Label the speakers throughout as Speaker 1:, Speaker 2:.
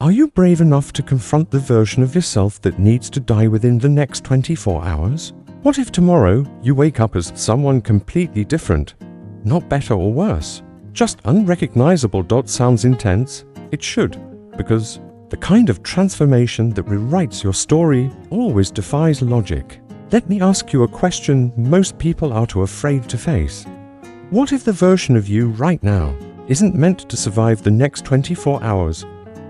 Speaker 1: Are you brave enough to confront the version of yourself that needs to die within the next 24 hours? What if tomorrow you wake up as someone completely different? Not better or worse, just unrecognizable. Sounds intense. It should, because the kind of transformation that rewrites your story always defies logic. Let me ask you a question most people are too afraid to face. What if the version of you right now isn't meant to survive the next 24 hours?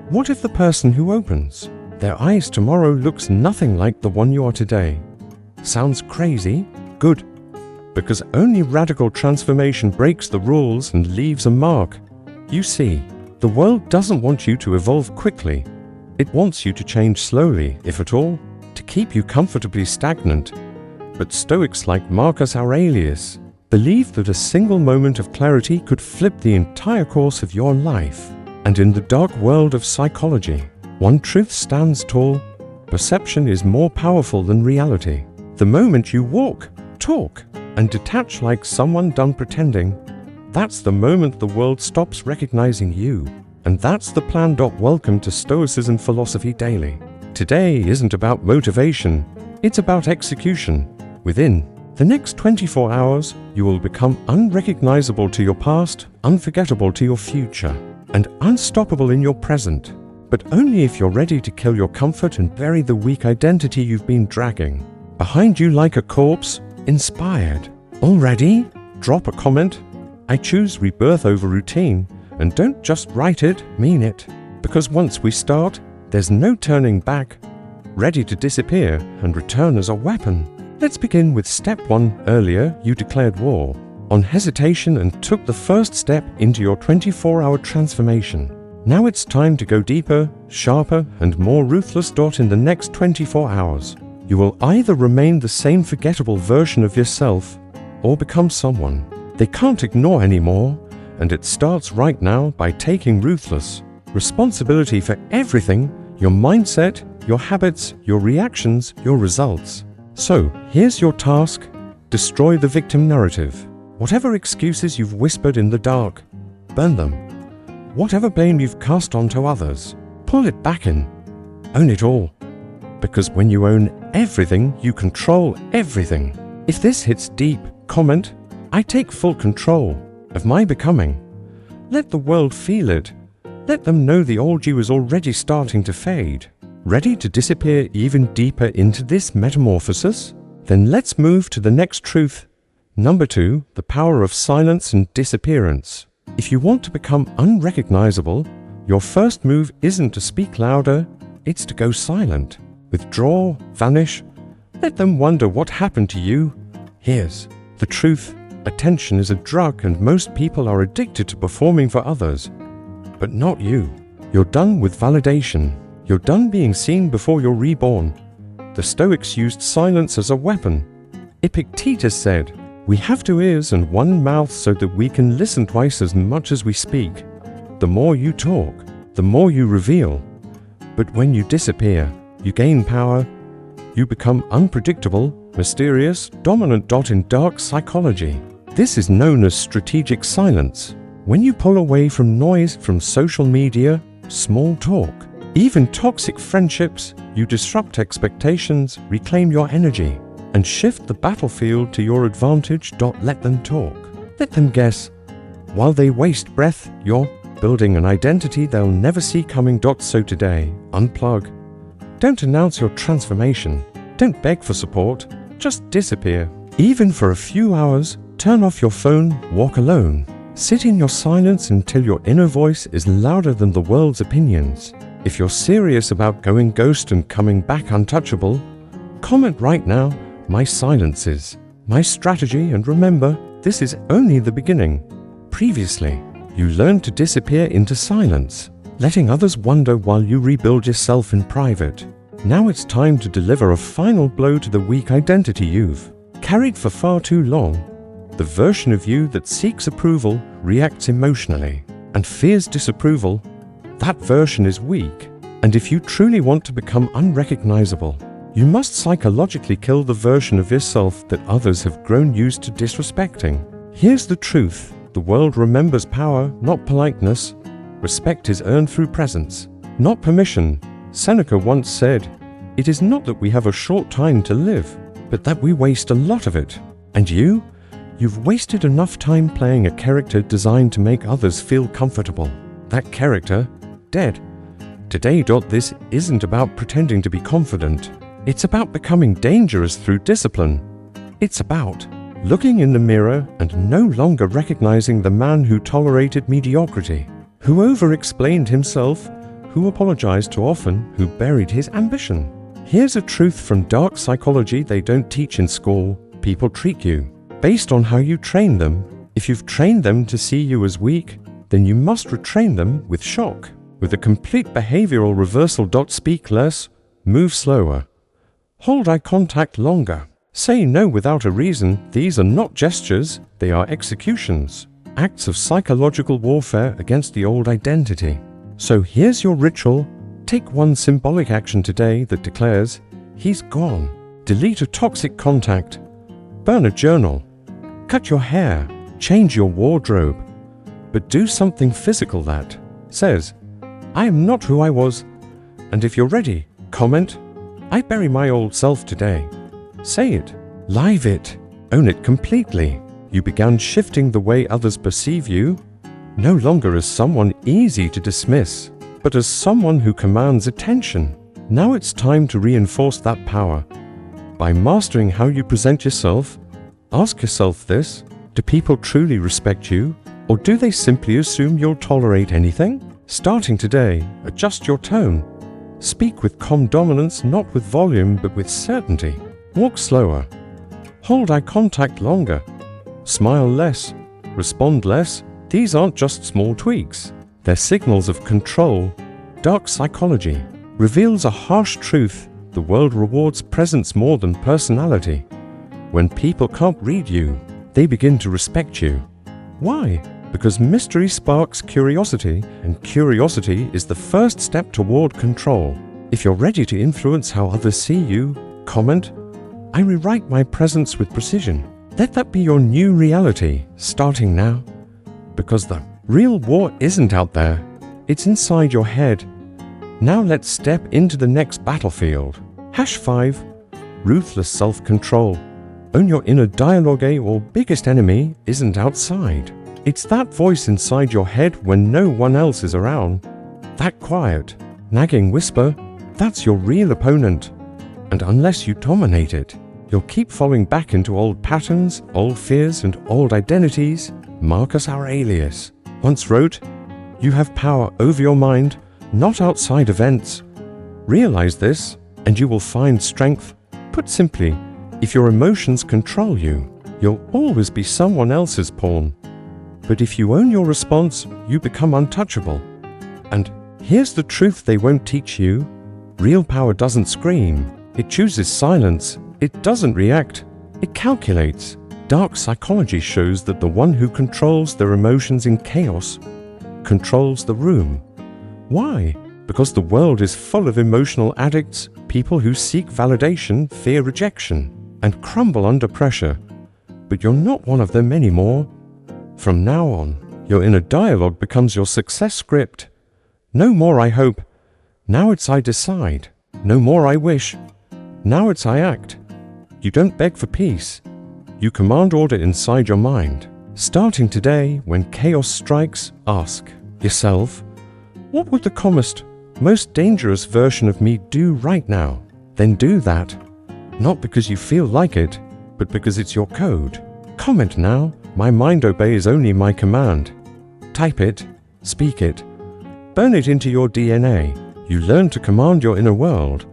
Speaker 1: What if the person who opens their eyes tomorrow looks nothing like the one you are today? Sounds crazy? Good. Because only radical transformation breaks the rules and leaves a mark. You see, the world doesn't want you to evolve quickly. It wants you to change slowly, if at all, to keep you comfortably stagnant. But Stoics like Marcus Aurelius believe that a single moment of clarity could flip the entire course of your life. And in the dark world of psychology, one truth stands tall: perception is more powerful than reality. The moment you walk, talk, and detach like someone done pretending, that's the moment the world stops recognizing you. And that's the plan. Welcome to Stoicism Philosophy Daily. Today isn't about motivation, it's about execution. Within the next 24 hours, you will become unrecognizable to your past, unforgettable to your future, and unstoppable in your present. But only if you're ready to kill your comfort and bury the weak identity you've been dragging behind you like a corpse. Inspired already? Drop a comment. I choose rebirth over routine, and don't just write it, mean it. Because once we start, there's no turning back. Ready to disappear and return as a weapon. Let's begin with step 1. Earlier, you declared war on hesitation and took the first step into your 24-hour transformation. Now it's time to go deeper, sharper, and more ruthless. In the next 24 hours, you will either remain the same forgettable version of yourself or become someone they can't ignore anymore. And it starts right now by taking ruthless responsibility for everything: your mindset, your habits, your reactions, your results. So, here's your task: destroy the victim narrative. Whatever excuses you've whispered in the dark, burn them. Whatever blame you've cast onto others, pull it back in. Own it all. Because when you own everything, you control everything. If this hits deep, comment, "I take full control of my becoming." Let the world feel it. Let them know the old you is already starting to fade. Ready to disappear even deeper into this metamorphosis? Then let's move to the next truth. Number 2, the power of silence and disappearance. If you want to become unrecognizable, your first move isn't to speak louder, it's to go silent. Withdraw, vanish. Let them wonder what happened to you. Here's the truth. Attention is a drug, and most people are addicted to performing for others. But not you. You're done with validation. You're done being seen before you're reborn. The Stoics used silence as a weapon. Epictetus said, "We have 2 ears and 1 mouth so that we can listen twice as much as we speak." The more you talk, the more you reveal. But when you disappear, you gain power. You become unpredictable, mysterious, dominant. In dark psychology, this is known as strategic silence. When you pull away from noise, from social media, small talk, even toxic friendships, you disrupt expectations, reclaim your energy, and shift the battlefield to your advantage. Let them talk. Let them guess. While they waste breath, you're building an identity they'll never see coming. So today, unplug. Don't announce your transformation. Don't beg for support. Just disappear. Even for a few hours, turn off your phone, walk alone. Sit in your silence until your inner voice is louder than the world's opinions. If you're serious about going ghost and coming back untouchable, comment right now, "My silence is my strategy," and remember, this is only the beginning. Previously, you learned to disappear into silence, letting others wonder while you rebuild yourself in private. Now it's time to deliver a final blow to the weak identity you've carried for far too long. The version of you that seeks approval, reacts emotionally, and fears disapproval, that version is weak. And if you truly want to become unrecognizable, you must psychologically kill the version of yourself that others have grown used to disrespecting. Here's the truth. The world remembers power, not politeness. Respect is earned through presence, not permission. Seneca once said, "It is not that we have a short time to live, but that we waste a lot of it." And you've wasted enough time playing a character designed to make others feel comfortable. That character, dead. Today. This isn't about pretending to be confident. It's about becoming dangerous through discipline. It's about looking in the mirror and no longer recognizing the man who tolerated mediocrity, who over-explained himself, who apologized too often, who buried his ambition. Here's a truth from dark psychology they don't teach in school. People treat you based on how you train them. If you've trained them to see you as weak, then you must retrain them with shock, with a complete behavioral reversal. Speak less, move slower, hold eye contact longer, say no without a reason. These are not gestures, they are executions, acts of psychological warfare against the old identity. So here's your ritual. Take one symbolic action today that declares, he's gone. Delete a toxic contact, burn a journal, cut your hair, change your wardrobe, but do something physical that says, I am not who I was. And if you're ready, comment, I bury my old self today. Say it, live it, own it completely. You began shifting the way others perceive you, no longer as someone easy to dismiss, but as someone who commands attention. Now it's time to reinforce that power. By mastering how you present yourself, ask yourself this: do people truly respect you, or do they simply assume you'll tolerate anything? Starting today, adjust your tone. Speak with calm dominance, not with volume, but with certainty. Walk slower. Hold eye contact longer. Smile less. Respond less. These aren't just small tweaks. They're signals of control. Dark psychology reveals a harsh truth. The world rewards presence more than personality. When people can't read you, they begin to respect you. Why? Because mystery sparks curiosity, and curiosity is the first step toward control. If you're ready to influence how others see you, comment, I rewrite my presence with precision. Let that be your new reality, starting now. Because the real war isn't out there, it's inside your head. Now let's step into the next battlefield. #5. Ruthless self-control. Own your inner dialogue. Your biggest enemy isn't outside. It's that voice inside your head when no one else is around. That quiet, nagging whisper, that's your real opponent. And unless you dominate it, you'll keep falling back into old patterns, old fears, and old identities. Marcus Aurelius once wrote, "You have power over your mind, not outside events. Realize this, and you will find strength." Put simply, if your emotions control you, you'll always be someone else's pawn. But if you own your response, you become untouchable. And here's the truth they won't teach you. Real power doesn't scream. It chooses silence. It doesn't react. It calculates. Dark psychology shows that the one who controls their emotions in chaos controls the room. Why? Because the world is full of emotional addicts, people who seek validation, fear rejection, and crumble under pressure. But you're not one of them anymore. From now on, your inner dialogue becomes your success script. No more I hope. Now it's I decide. No more I wish. Now it's I act. You don't beg for peace. You command order inside your mind. Starting today, when chaos strikes, ask yourself, what would the calmest, most dangerous version of me do right now? Then do that. Not because you feel like it, but because it's your code. Comment now. My mind obeys only my command. Type it, speak it, burn it into your DNA. You learn to command your inner world.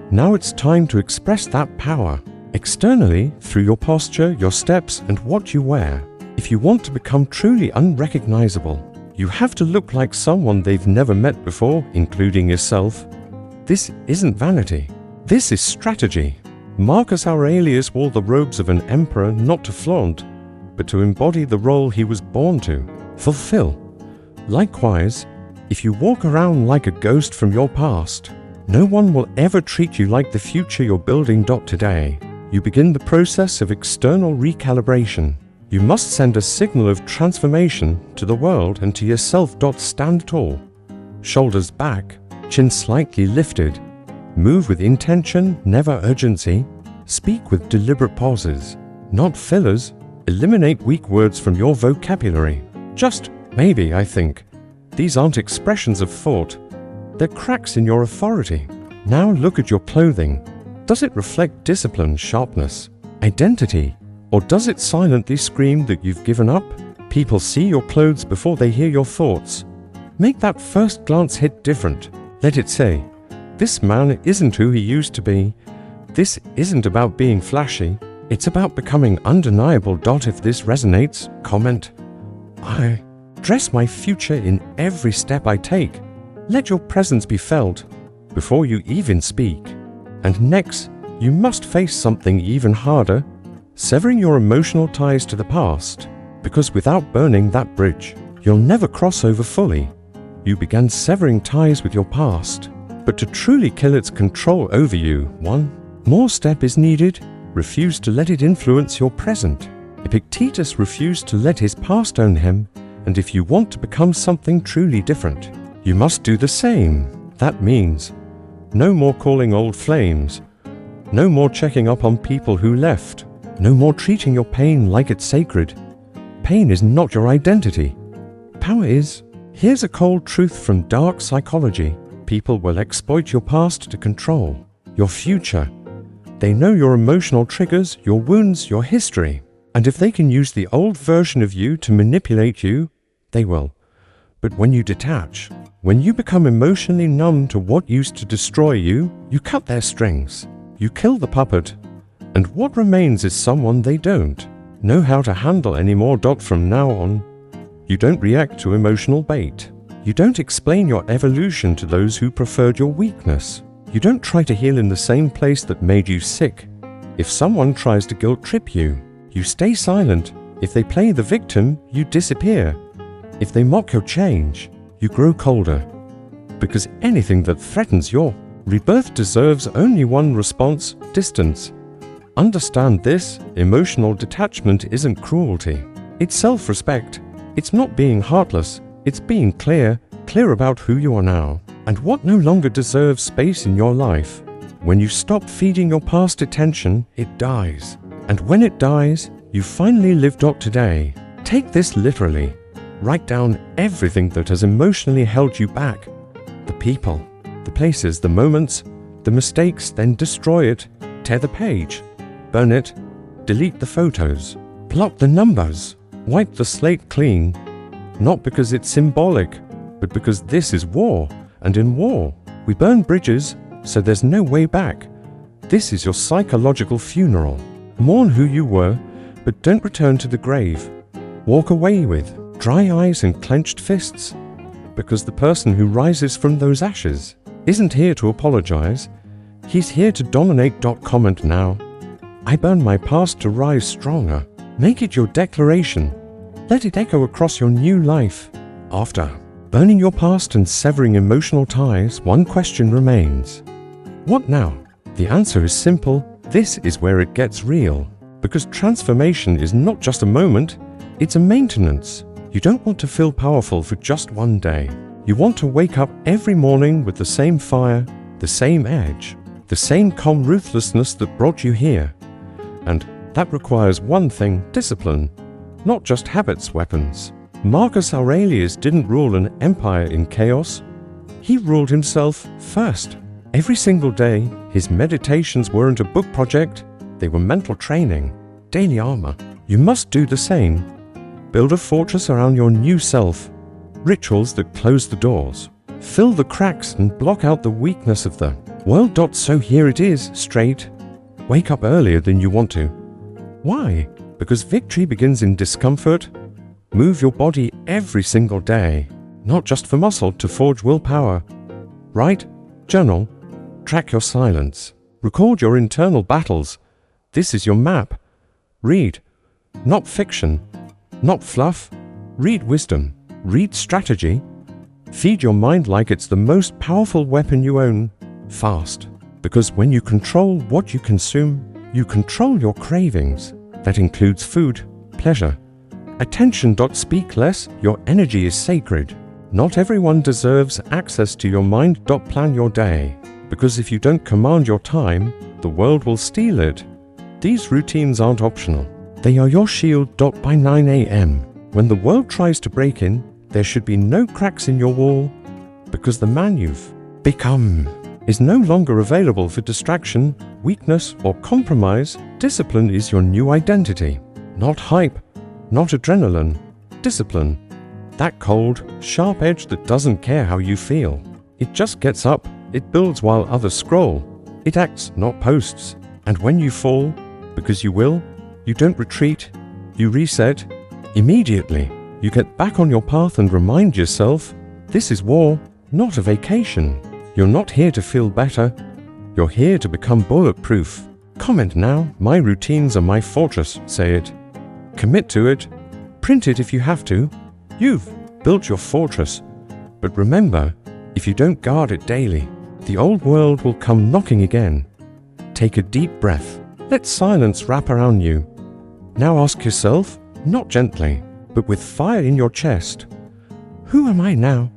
Speaker 1: Now it's time to express that power externally through your posture, your steps, and what you wear. If you want to become truly unrecognizable, you have to look like someone they've never met before, including yourself. This isn't vanity. This is strategy. Marcus Aurelius wore the robes of an emperor not to flaunt, but to embody the role he was born to fulfill. Likewise, if you walk around like a ghost from your past, no one will ever treat you like the future you're building. Today, you begin the process of external recalibration. You must send a signal of transformation to the world and to yourself. Stand tall, shoulders back, chin slightly lifted. Move with intention, never urgency. Speak with deliberate pauses, not fillers. Eliminate weak words from your vocabulary. Just maybe, I think. These aren't expressions of thought. They're cracks in your authority. Now look at your clothing. Does it reflect discipline, sharpness, identity? Or does it silently scream that you've given up? People see your clothes before they hear your thoughts. Make that first glance hit different. Let it say, this man isn't who he used to be. This isn't about being flashy. It's about becoming undeniable. If this resonates, comment, I dress my future in every step I take. Let your presence be felt before you even speak. And next, you must face something even harder, severing your emotional ties to the past. Because without burning that bridge, you'll never cross over fully. You began severing ties with your past, but to truly kill its control over you, one more step is needed. Refuse to let it influence your present. Epictetus refused to let his past own him, and if you want to become something truly different, you must do the same. That means no more calling old flames, no more checking up on people who left, no more treating your pain like it's sacred. Pain is not your identity. Power is. Here's a cold truth from dark psychology. People will exploit your past to control your future. They know your emotional triggers, your wounds, your history. And if they can use the old version of you to manipulate you, they will. But when you detach, when you become emotionally numb to what used to destroy you, you cut their strings. You kill the puppet. And what remains is someone they don't know how to handle anymore. From now on, you don't react to emotional bait. You don't explain your evolution to those who preferred your weakness. You don't try to heal in the same place that made you sick. If someone tries to guilt trip you, you stay silent. If they play the victim, you disappear. If they mock your change, you grow colder. Because anything that threatens your rebirth deserves only one response: distance. Understand this: emotional detachment isn't cruelty. It's self-respect. It's not being heartless. It's being clear about who you are now and what no longer deserves space in your life. When you stop feeding your past attention, it dies. And when it dies, you finally live. Today, take this literally. Write down everything that has emotionally held you back. The people, the places, the moments, the mistakes. Then destroy it. Tear the page. Burn it. Delete the photos. Blot the numbers. Wipe the slate clean. Not because it's symbolic, but because this is war. And in war, we burn bridges, so there's no way back. This is your psychological funeral. Mourn who you were, but don't return to the grave. Walk away with dry eyes and clenched fists, because the person who rises from those ashes isn't here to apologize. He's here to dominate. Comment now. I burn my past to rise stronger. Make it your declaration. Let it echo across your new life. After burning your past and severing emotional ties, one question remains. What now? The answer is simple. This is where it gets real. Because transformation is not just a moment, it's a maintenance. You don't want to feel powerful for just one day. You want to wake up every morning with the same fire, the same edge, the same calm ruthlessness that brought you here. And that requires one thing: discipline. Not just habits, weapons. Marcus Aurelius didn't rule an empire in chaos. He ruled himself first. Every single day, his meditations weren't a book project. They were mental training, daily armor. You must do the same. Build a fortress around your new self. Rituals that close the doors, fill the cracks and block out the weakness of the world. So here it is, straight. Wake up earlier than you want to. Why? Because victory begins in discomfort. Move your body every single day, not just for muscle, to forge willpower. Write, journal, track your silence, record your internal battles. This is your map. Read, not fiction, not fluff. Read wisdom, read strategy. Feed your mind like it's the most powerful weapon you own. Fast, because when you control what you consume, you control your cravings. That includes food, pleasure, attention. Speak less. Your energy is sacred. Not everyone deserves access to your mind. Plan your day, because if you don't command your time, the world will steal it. These routines aren't optional. They are your shield. By 9 a.m., when the world tries to break in, there should be no cracks in your wall, because the man you've become is no longer available for distraction, weakness, or compromise. Discipline is your new identity. Not hype, not adrenaline. Discipline. That cold, sharp edge that doesn't care how you feel. It just gets up, it builds while others scroll. It acts, not posts. And when you fall, because you will, you don't retreat, you reset. Immediately, you get back on your path and remind yourself, this is war, not a vacation. You're not here to feel better. You're here to become bulletproof. Comment now. My routines are my fortress. Say it. Commit to it. Print it if you have to. You've built your fortress. But remember, if you don't guard it daily, the old world will come knocking again. Take a deep breath. Let silence wrap around you. Now ask yourself, not gently, but with fire in your chest, who am I now?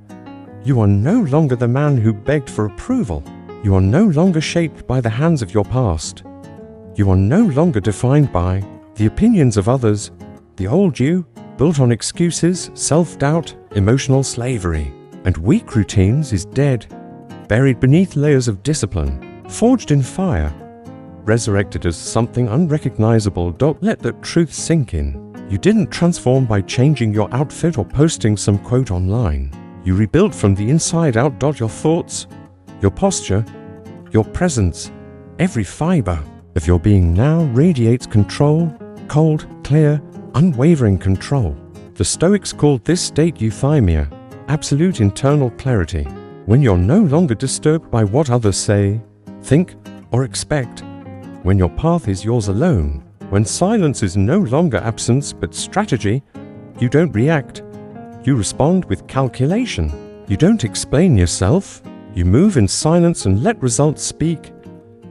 Speaker 1: You are no longer the man who begged for approval. You are no longer shaped by the hands of your past. You are no longer defined by the opinions of others. The old you, built on excuses, self-doubt, emotional slavery, and weak routines, is dead, buried beneath layers of discipline, forged in fire, resurrected as something unrecognizable. Let that truth sink in. You didn't transform by changing your outfit or posting some quote online. You rebuilt from the inside out. Your thoughts, your posture, your presence, every fiber of your being now radiates control, cold, clear, unwavering control. The Stoics called this state euthymia, absolute internal clarity, when you're no longer disturbed by what others say, think, or expect, when your path is yours alone, when silence is no longer absence but strategy. You don't react, you respond with calculation. You don't explain yourself, you move in silence and let results speak.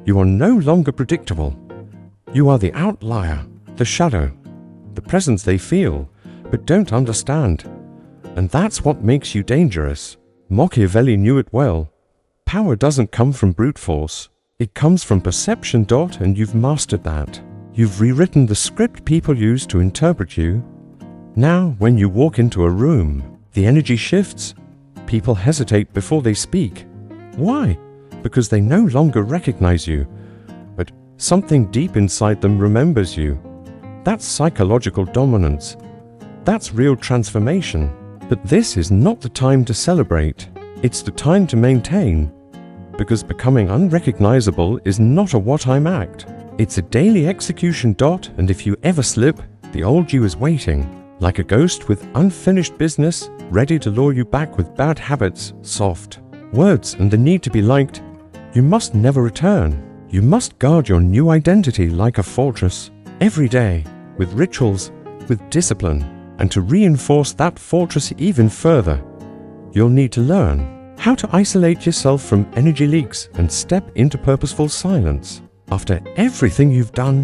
Speaker 1: You are no longer predictable. You are the outlier, the shadow, the presence they feel, but don't understand. And that's what makes you dangerous. Machiavelli knew it well. Power doesn't come from brute force. It comes from perception. And you've mastered that. You've rewritten the script people use to interpret you. Now, when you walk into a room, the energy shifts. People hesitate before they speak. Why? Because they no longer recognize you, but something deep inside them remembers you. That's psychological dominance. That's real transformation. But this is not the time to celebrate. It's the time to maintain. Because becoming unrecognizable is not a what-time act. It's a daily execution. And if you ever slip, the old you is waiting, like a ghost with unfinished business, ready to lure you back with bad habits, soft words, and the need to be liked. You must never return. You must guard your new identity like a fortress, every day, with rituals, with discipline. And to reinforce that fortress even further, you'll need to learn how to isolate yourself from energy leaks and step into purposeful silence. After everything you've done,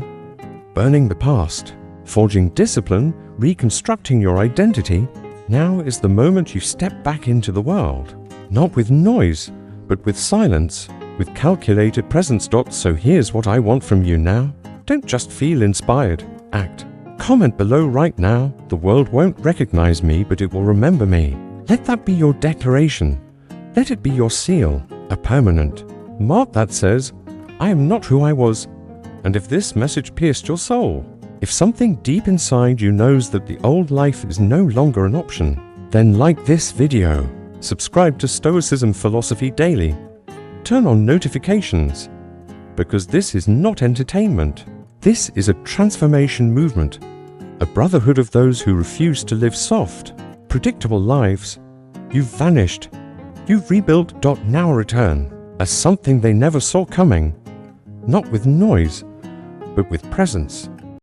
Speaker 1: burning the past, forging discipline, reconstructing your identity, now is the moment you step back into the world. Not with noise, but with silence, with calculated presence. So here's what I want from you now. Don't just feel inspired, act. Comment below right now. The world won't recognize me, but it will remember me. Let that be your declaration. Let it be your seal, a permanent mark that says, I am not who I was. And if this message pierced your soul, if something deep inside you knows that the old life is no longer an option, then like this video, subscribe to Stoicism Philosophy Daily, turn on notifications, because this is not entertainment. This is a transformation movement, a brotherhood of those who refuse to live soft, predictable lives. You've vanished. You've rebuilt. Now return as something they never saw coming, not with noise, but with presence.